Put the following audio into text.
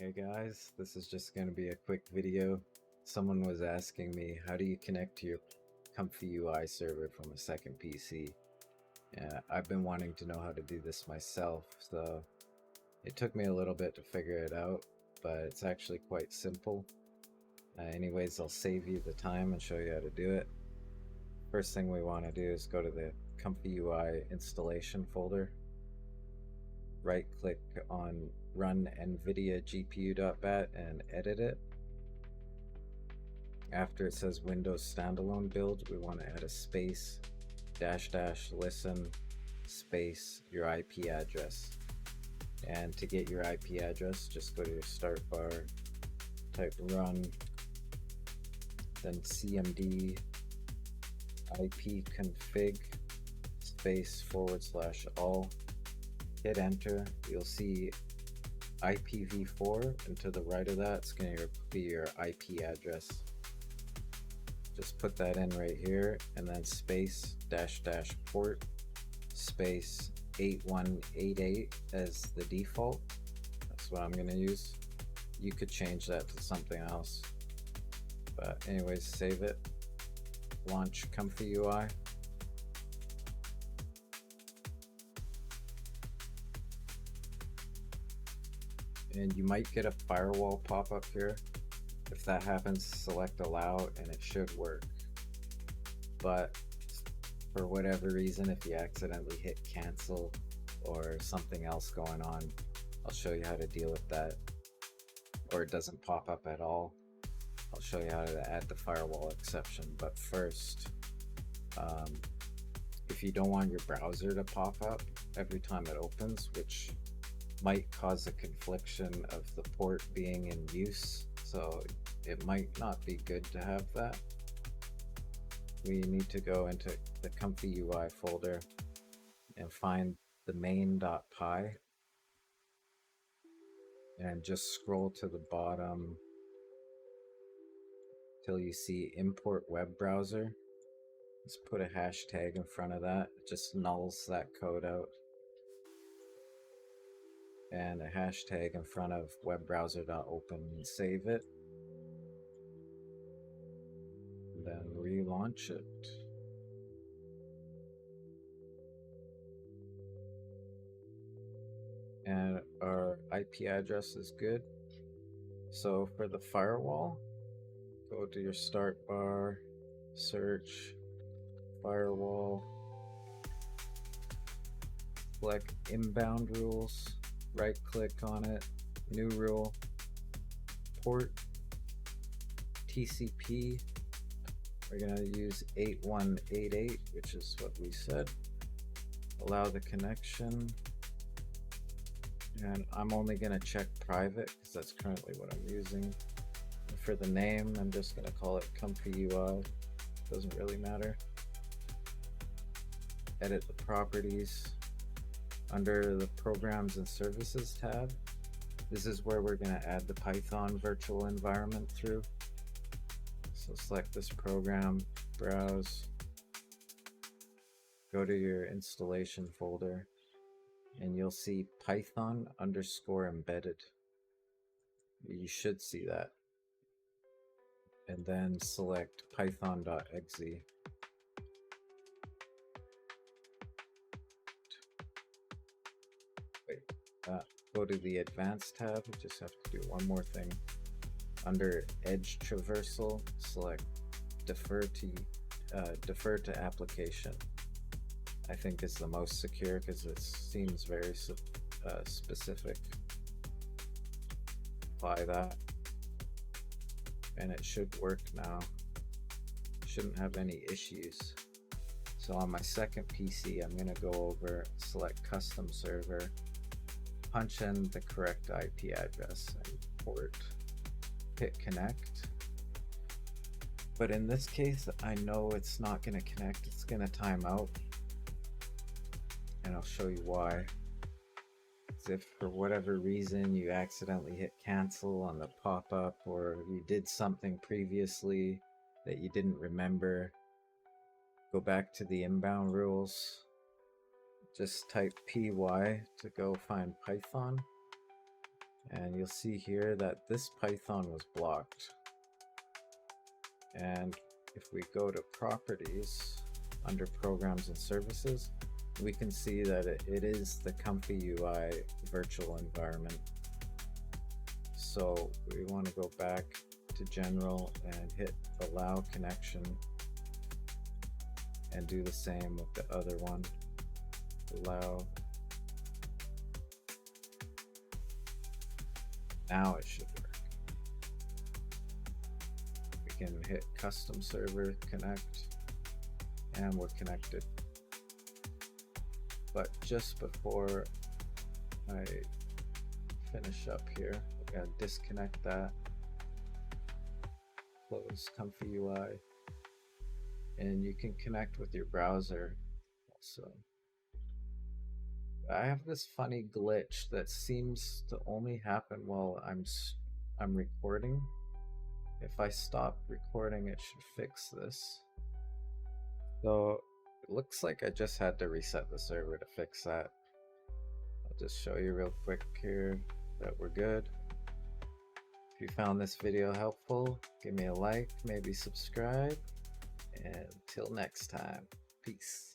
Hey guys, this is just going to be a quick video. Someone was asking me, how do you connect to your ComfyUI server from a second PC? I've been wanting to know how to do this myself, so it took me a little bit to figure it out, but it's actually quite simple. Anyways, I'll save you the time and show you how to do it. First thing we want to do is go to the ComfyUI installation folder. Right click on run NVIDIA GPU.bat and edit it. After it says Windows standalone build, we want to add a space -- listen space your IP address. And to get your IP address, just go to your start bar, type run, then cmd ipconfig space / all. Hit enter. You'll see IPv4, and to the right of that, it's going to be your IP address. Just put that in right here, and then space -- port space 8188 as the default. That's what I'm going to use. You could change that to something else, but anyways, save it. Launch ComfyUI. And you might get a firewall pop-up here. If that happens, select allow and it should work. But for whatever reason, if you accidentally hit cancel or something else going on, I'll show you how to deal with that. Or it doesn't pop up at all, I'll show you how to add the firewall exception. But first, if you don't want your browser to pop up every time it opens, which might cause a confliction of the port being in use, so it might not be good to have that. We need to go into the ComfyUI folder and find the main.py and just scroll to the bottom till you see import web browser. Just put a hashtag in front of that. It just nulls that code out. And a hashtag in front of webbrowser.open and save it. Then relaunch it. And our IP address is good. So for the firewall, go to your start bar, search firewall, select inbound rules, right click on it, new rule, port TCP. We're going to use 8188, which is what we said. Allow the connection. And I'm only going to check private because that's currently what I'm using. And for the name, I'm just going to call it ComfyUI. Doesn't really matter. Edit the properties. Under the Programs and Services tab, this is where we're going to add the Python virtual environment through. So select this program, browse, go to your installation folder, and you'll see Python_embedded. You should see that. And then select python.exe. Go to the Advanced tab. We just have to do one more thing. Under Edge Traversal, select Defer to Application. I think it's the most secure because it seems very specific. Apply that, and it should work now. Shouldn't have any issues. So on my second PC, I'm going to go over, select Custom Server, punch in the correct IP address and port, hit connect. But in this case, I know it's not going to connect, it's going to time out. And I'll show you why. If for whatever reason you accidentally hit cancel on the pop-up, or you did something previously that you didn't remember, go back to the inbound rules. Just type py to go find Python, And you'll see here that this Python was blocked. And if we go to properties under programs and services, we can see that it is the ComfyUI virtual environment. So we want to go back to general and hit allow connection and do the same with the other one. Allow. Now it should work. We can hit custom server connect and we're connected. But just before I finish up here, I gotta disconnect that, close ComfyUI, and you can connect with your browser also. I have this funny glitch that seems to only happen while I'm recording. If I stop recording, it should fix this. So it looks like I just had to reset the server to fix that. I'll just show you real quick here that we're good. If you found this video helpful, give me a like, maybe subscribe, and until next time, peace.